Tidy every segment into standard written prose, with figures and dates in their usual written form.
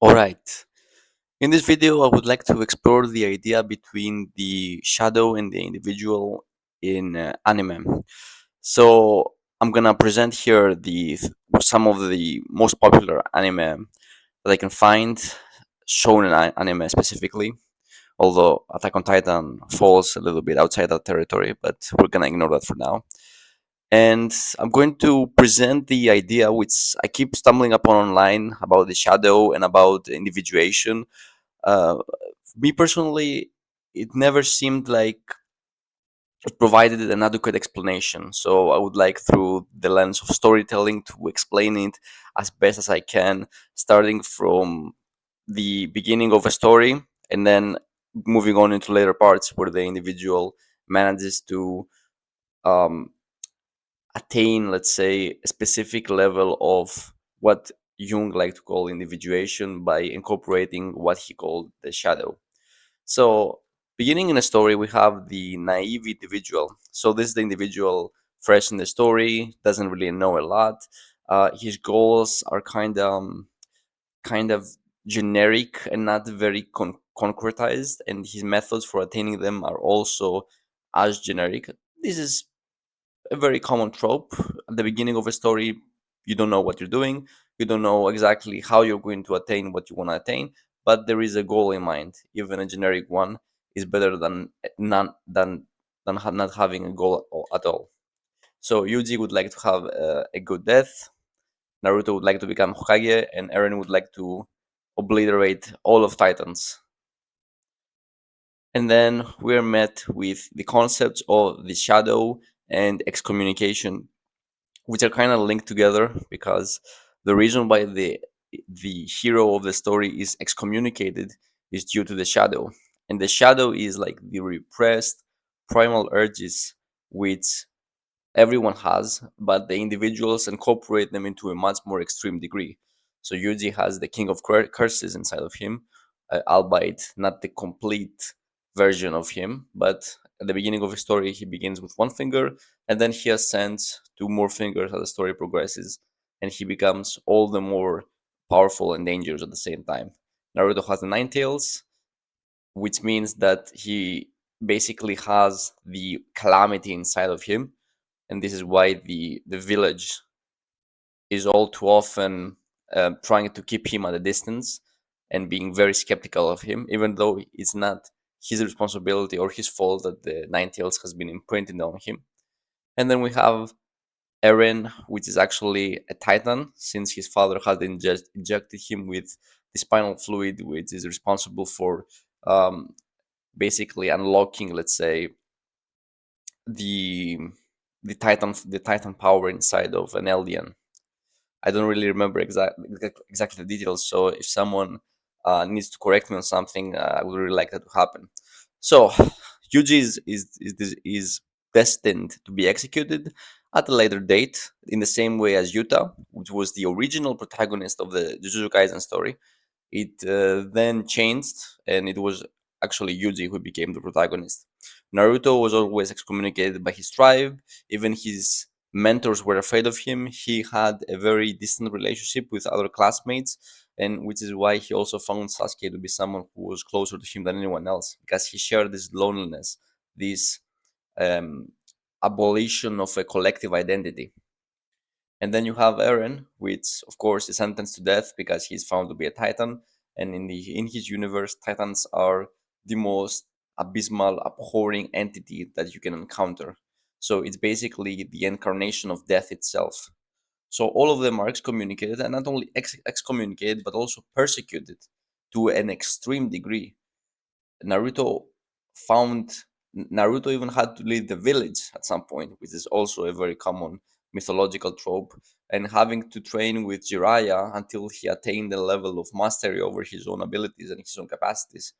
Alright, in this video I would like to explore the idea between the shadow and the individual in anime. So I'm gonna present here some of the most popular anime that I can find, shown in anime specifically, although Attack on Titan falls a little bit outside that territory, but we're gonna ignore that for now. And I'm going to present the idea which I keep stumbling upon online about the shadow and about individuation. uh, Me personally, it never seemed like it provided an adequate explanation. So I would like, through the lens of storytelling, to explain it as best as I can, starting from the beginning of a story and then moving on into later parts where the individual manages to um, attain, let's say, a specific level of what Jung liked to call individuation by incorporating what he called the shadow. So, beginning in a story, we have the naive individual. So, this is the individual fresh in the story, doesn't really know a lot. His goals are kind of generic and not very concretized, and his methods for attaining them are also as generic. This is a very common trope. At the beginning of a story, you don't know what you're doing, you don't know exactly how you're going to attain what you want to attain, but there is a goal in mind. Even a generic one is better than none not having a goal at all. So Yuji would like to have a good death. Naruto would like to become Hokage, and Eren would like to obliterate all of Titans. And then we're met with the concepts of the shadow and excommunication, which are kind of linked together, because the reason why the hero of the story is excommunicated is due to the shadow, and the shadow is like the repressed primal urges which everyone has, but the individuals incorporate them into a much more extreme degree. So Yuji has the king of curses inside of him, albeit not the complete version of him. But at the beginning of the story, he begins with one finger, and then he ascends to more fingers as the story progresses, and he becomes all the more powerful and dangerous at the same time. Naruto has the nine tails, which means that he basically has the calamity inside of him, and this is why the village is all too often trying to keep him at a distance and being very skeptical of him, even though it's not his responsibility or his fault that the nine tails has been imprinted on him. And then we have Eren, which is actually a titan, since his father had injected him with the spinal fluid, which is responsible for um, basically unlocking, let's say, the the titan power inside of an alien. I don't really remember exactly the details. So if someone needs to correct me on something, I would really like that to happen. So Yuji is destined to be executed at a later date, in the same way as Yuta, which was the original protagonist of the Jujutsu Kaisen story. It then changed, and it was actually Yuji who became the protagonist. Naruto was always excommunicated by his tribe. Even his mentors were afraid of him. He had a very distant relationship with other classmates, and which is why he also found Sasuke to be someone who was closer to him than anyone else, because he shared this loneliness, this um, abolition of a collective identity. And then you have Eren, which of course is sentenced to death because he's found to be a Titan. And in his universe, Titans are the most abysmal, abhorring entity that you can encounter. So it's basically the incarnation of death itself. So all of them are excommunicated, and not only excommunicated, but also persecuted to an extreme degree. Naruto found Naruto even had to leave the village at some point, which is also a very common mythological trope, and having to train with Jiraiya until he attained a level of mastery over his own abilities and his own capacities.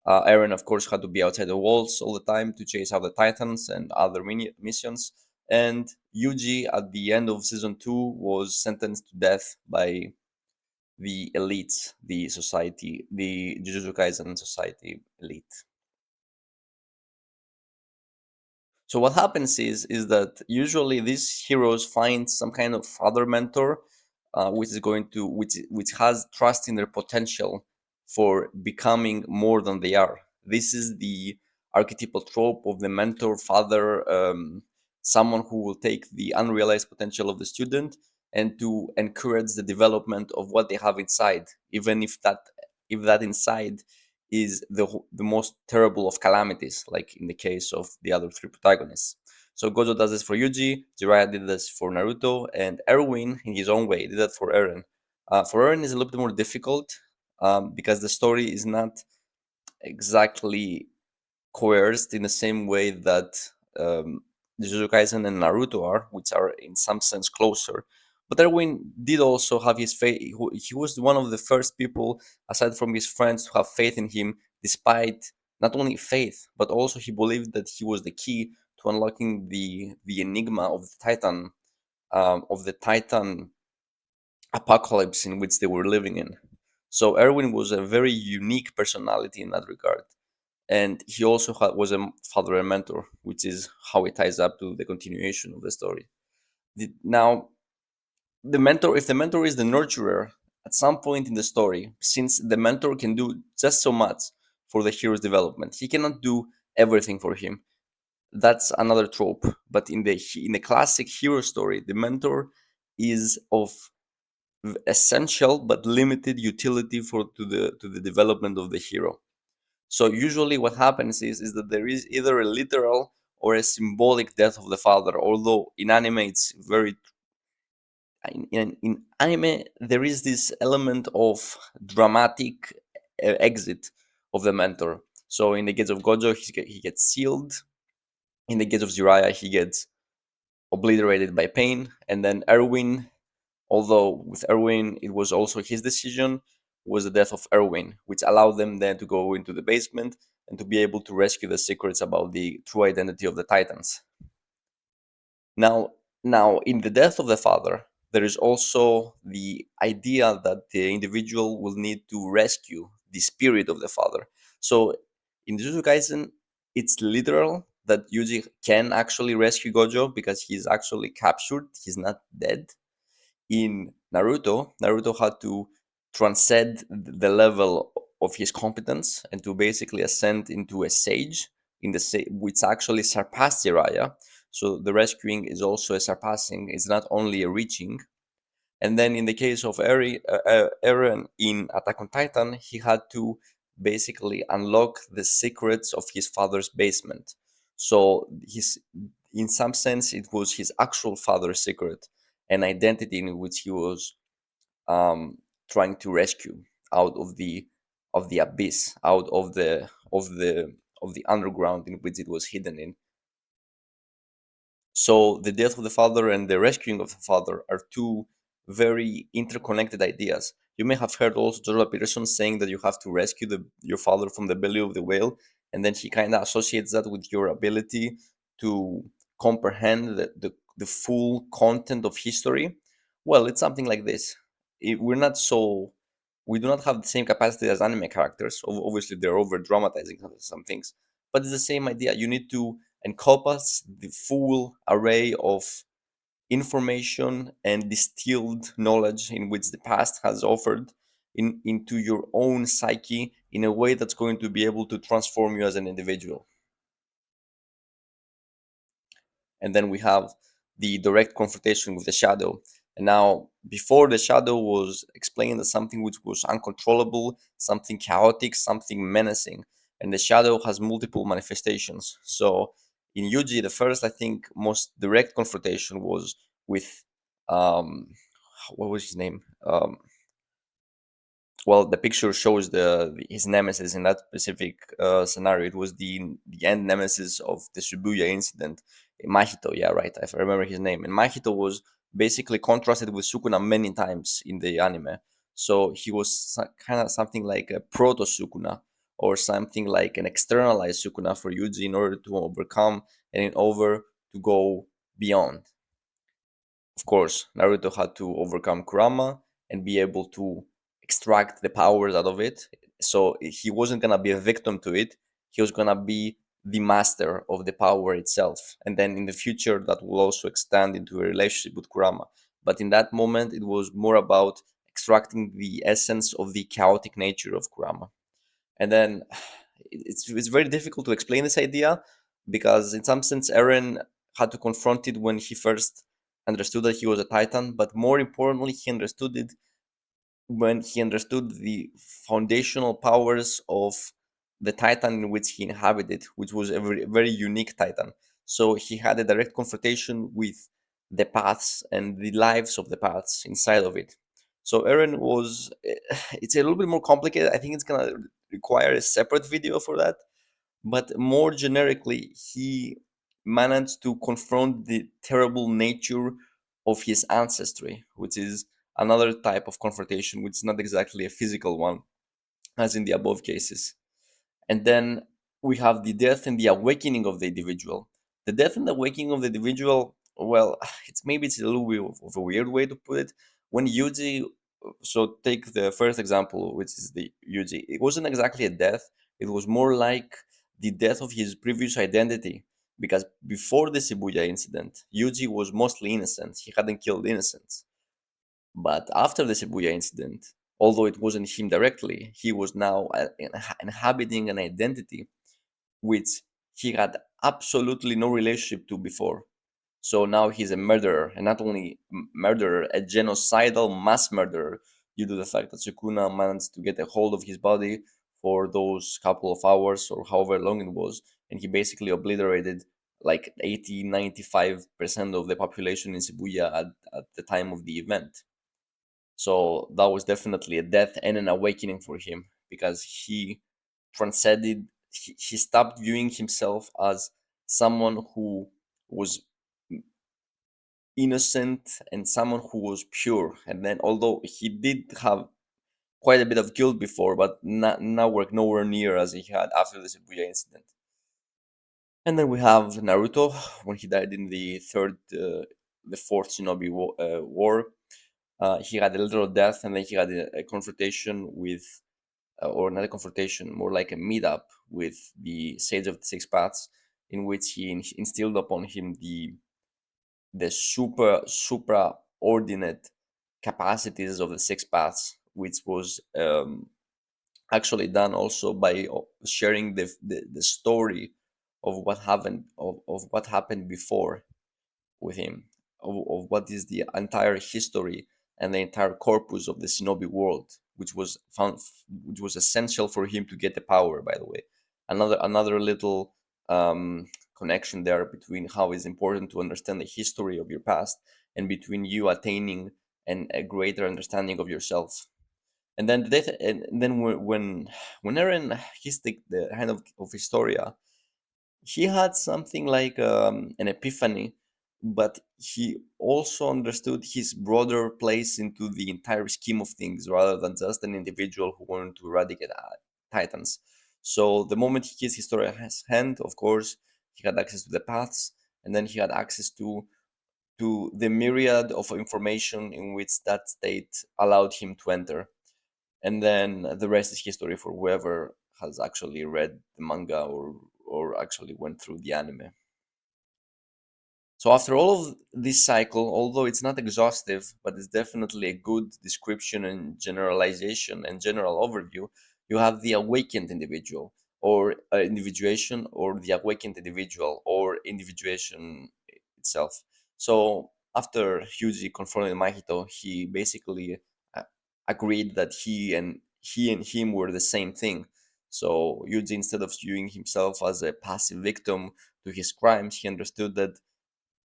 Eren, of course, had to be outside the walls all the time to chase out the Titans and other missions. And Yuji, at the end of season 2, was sentenced to death by the elites, the society, the Jujutsu Kaisen society elite. So what happens is that usually these heroes find some kind of father mentor, which is going to which has trust in their potential for becoming more than they are. This is the archetypal trope of the mentor father, someone who will take the unrealized potential of the student and to encourage the development of what they have inside, even if that inside is the most terrible of calamities, like in the case of the other three protagonists. So Gojo does this for Yuji, Jiraiya did this for Naruto, and Erwin, in his own way, did that for Eren. For Eren, is a little bit more difficult because the story is not exactly coerced in the same way that Jujutsu Kaisen and Naruto are, which are in some sense closer. But Erwin did also have his faith. He was one of the first people, aside from his friends, to have faith in him, despite not only faith, but also he believed that he was the key to unlocking the enigma of the Titan apocalypse in which they were living in. So Erwin was a very unique personality in that regard, and he also was a father and mentor, which is how it ties up to the continuation of the story. Now, the mentor, if the mentor is the nurturer, at some point in the story, since the mentor can do just so much for the hero's development, he cannot do everything for him. That's another trope. But in the classic hero story, the mentor is of essential but limited utility to the development of the hero. So usually what happens is that there is either a literal or a symbolic death of the father. Although in anime it's very in anime there is this element of dramatic exit of the mentor. So in the case of Gojo, he gets sealed. In the case of Jiraiya, he gets obliterated by pain, and then Erwin, although with Erwin it was also his decision, was the death of Erwin, which allowed them then to go into the basement and to be able to rescue the secrets about the true identity of the Titans. Now, in the death of the father, there is also the idea that the individual will need to rescue the spirit of the father. So in Jujutsu Kaisen, it's literal that Yuji can actually rescue Gojo because he's actually captured, he's not dead. In Naruto, Naruto had to transcend the level of his competence and to basically ascend into a sage which actually surpassed Jiraiya. So the rescuing is also a surpassing; it's not only a reaching. And then in the case of Eren in Attack on Titan, he had to basically unlock the secrets of his father's basement. So in some sense, it was his actual father's secret, an identity in which he was um, trying to rescue out of the abyss, out of the underground in which it was hidden in. So the death of the father and the rescuing of the father are two very interconnected ideas. You may have heard also Jordan Peterson saying that you have to rescue your father from the belly of the whale, and then he kind of associates that with your ability to comprehend the full content of history. Well, it's something like this. We're not so we do not have the same capacity as anime characters. Obviously, they're over dramatizing some things, but it's the same idea. You need to encompass the full array of information and distilled knowledge in which the past has offered into your own psyche in a way that's going to be able to transform you as an individual. And then we have the direct confrontation with the shadow. And now, before, the shadow was explained as something which was uncontrollable, something chaotic, something menacing. And the shadow has multiple manifestations. So in Yuji, the first, I think, most direct confrontation was with um, what was his name? Well, the picture shows his nemesis in that specific scenario. It was the end nemesis of the Shibuya incident. Mahito, yeah, right. I remember his name. And Mahito was basically contrasted with Sukuna many times in the anime. So he was kind of something like a proto Sukuna or something like an externalized Sukuna for Yuji in order to overcome and in order to go beyond. Of course, Naruto had to overcome Kurama and be able to extract the powers out of it. So he wasn't gonna be a victim to it. He was gonna be the master of the power itself. And then in the future, that will also extend into a relationship with Kurama. but in that moment it was more about extracting the essence of the chaotic nature of Kurama. And then it's very difficult to explain this idea because in some sense Eren had to confront it when he first understood that he was a Titan, but more importantly he understood it when he understood the foundational powers of the Titan in which he inhabited, which was a very unique Titan. So he had a direct confrontation with the paths and the lives of the paths inside of it. So Eren was, it's a little bit more complicated. I think it's gonna require a separate video for that. But more generically, he managed to confront the terrible nature of his ancestry, which is another type of confrontation, which is not exactly a physical one, as in the above cases. And then we have the death and the awakening of the individual. The death and the awakening of the individual, well, it's a little bit of a weird way to put it. When Yuji, so take the first example, which is the Yuji, it wasn't exactly a death, it was more like the death of his previous identity. Because before the Shibuya incident, Yuji was mostly innocent, he hadn't killed innocents. But after the Shibuya incident, although it wasn't him directly, he was now inhabiting an identity which he had absolutely no relationship to before. So now he's a murderer, and not only murderer, a genocidal mass murderer, due to the fact that Sukuna managed to get a hold of his body for those couple of hours or however long it was, and he basically obliterated like 80-95% of the population in Shibuya at the time of the event. So that was definitely a death and an awakening for him because he transcended, he stopped viewing himself as someone who was innocent and someone who was pure. And then, although he did have quite a bit of guilt before, but nowhere near as he had after the Shibuya incident. And then we have Naruto when he died in the fourth Shinobi War. He had a literal death, and then he had a confrontation with, or not a confrontation, more like a meetup with the Sage of the Six Paths, in which he instilled upon him the supraordinate capacities of the Six Paths, which was actually done also by sharing the story of what happened before with him, of what is the entire history and the entire corpus of the shinobi world, which was essential for him to get the power. By the way, another little connection there between how it's important to understand the history of your past and between you attaining a greater understanding of yourself. And then and then when Eren hits the hand of Historia, he had something like an epiphany, but he also understood his broader place into the entire scheme of things rather than just an individual who wanted to eradicate titans. So the moment he kissed Historia's hand, of course, he had access to the paths, and then he had access to the myriad of information in which that state allowed him to enter. And then the rest is history for whoever has actually read the manga or actually went through the anime. So after all of this cycle, although it's not exhaustive, but it's definitely a good description and generalization and general overview, you have the awakened individual, or individuation, or the awakened individual, or individuation itself. So after Hyuji confronted Mahito, he basically uh, agreed that he and him were the same thing. So Yuji, instead of viewing himself as a passive victim to his crimes, he understood that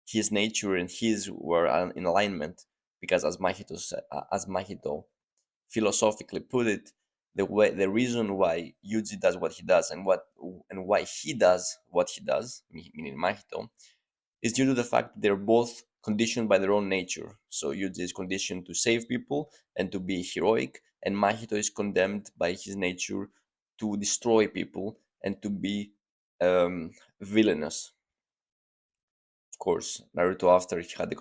his nature and his were in alignment, because as Mahito philosophically put it, the reason why Yuji does what he does and why he does what he does, meaning Mahito, is due to the fact that they're both conditioned by their own nature. So Yuji is conditioned to save people and to be heroic, and Mahito is condemned by his nature to destroy people and to be villainous. Of course, Naruto, after he had the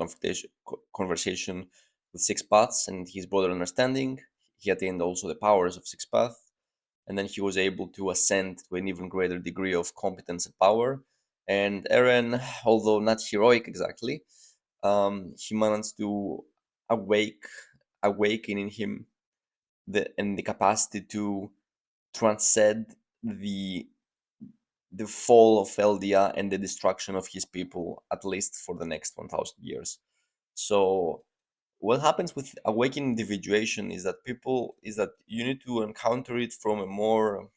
conversation with Six Paths and his broader understanding, he attained also the powers of Six Paths, and then he was able to ascend to an even greater degree of competence and power. And Eren, although not heroic exactly, he managed to awake awakening him the capacity to transcend the fall of Eldia and the destruction of his people, at least for the next 1000 years. So what happens with awakening individuation is that you need to encounter it from a more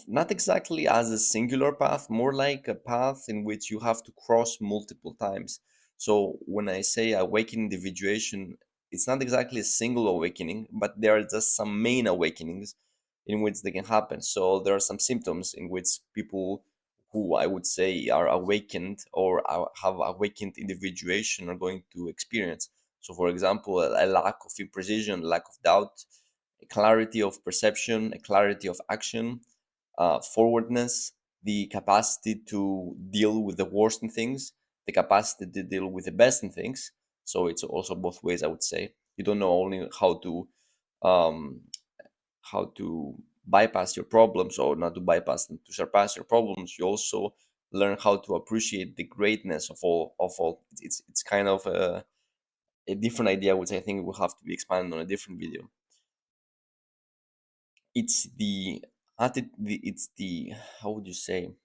not exactly as a singular path, more like a path in which you have to cross multiple times. So when I say awakening individuation, it's not exactly a single awakening, but there are just some main awakenings in which they can happen. So there are some symptoms in which people who I would say are awakened or have awakened individuation are going to experience. So, for example, a lack of imprecision, lack of doubt, a clarity of perception, a clarity of action, forwardness, the capacity to deal with the worst in things, the capacity to deal with the best in things. So it's also both ways, I would say. You don't know only um, how to bypass your problems or not to bypass them, to surpass your problems. You also learn how to appreciate the greatness of all. It's kind of a different idea, which I think will have to be expanded on a different video. It's it's the how would you say,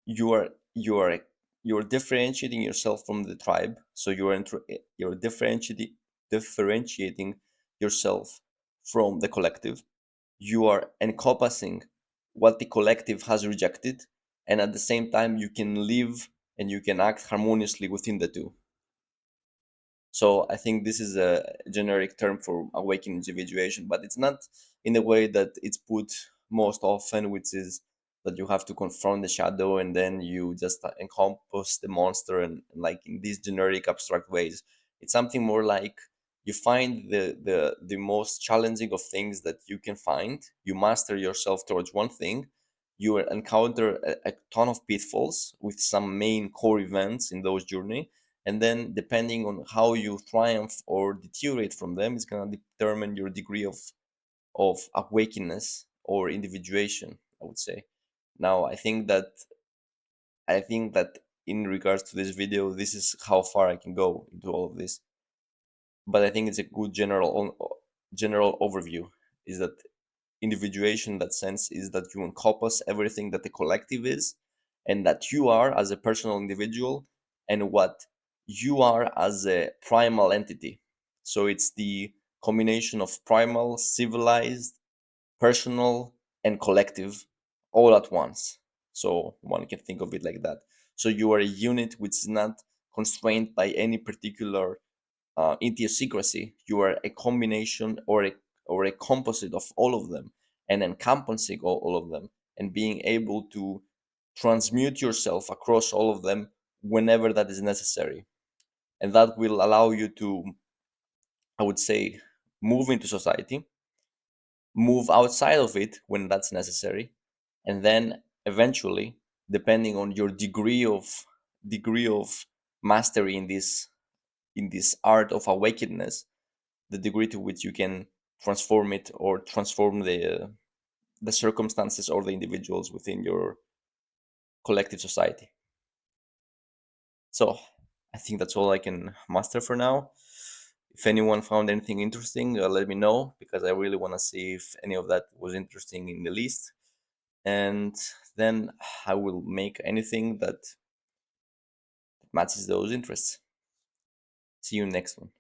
you are you are you're differentiating yourself from the tribe, so you're differentiating yourself from the collective. You are encompassing what the collective has rejected, and at the same time you can live and you can act harmoniously within the two. So I think this is a generic term for awakening individuation, but it's not in the way that it's put most often, which is that you have to confront the shadow and then you just encompass the monster and like in these generic abstract ways. It's something more like you find the most challenging of things that you can find. You master yourself towards one thing. You encounter a ton of pitfalls with some main core events in those journey, and then depending on how you triumph or deteriorate from them, it's going to determine your degree of awakeness or individuation, I would say. Now I think that in regards to this video, this is how far I can go into all of this, but I think it's a good general overview, is that individuation in that sense is that you encompass everything that the collective is, and that you are as a personal individual, and what you are as a primal entity. So it's the combination of primal, civilized, personal, and collective all at once. So one can think of it like that. So you are a unit which is not constrained by any particular idiosyncrasy. You are a combination or a composite of all of them, and encompassing all of them, and being able to transmute yourself across all of them whenever that is necessary. And that will allow you to, I would say, move into society, move outside of it when that's necessary, and then eventually, depending on your degree of mastery in this art of awakenedness, the degree to which you can transform it or transform the circumstances or the individuals within your collective society. So I think that's all I can master for now. If anyone found anything interesting, let me know, because I really want to see if any of that was interesting in the list, and then I will make anything that matches those interests. See you next one.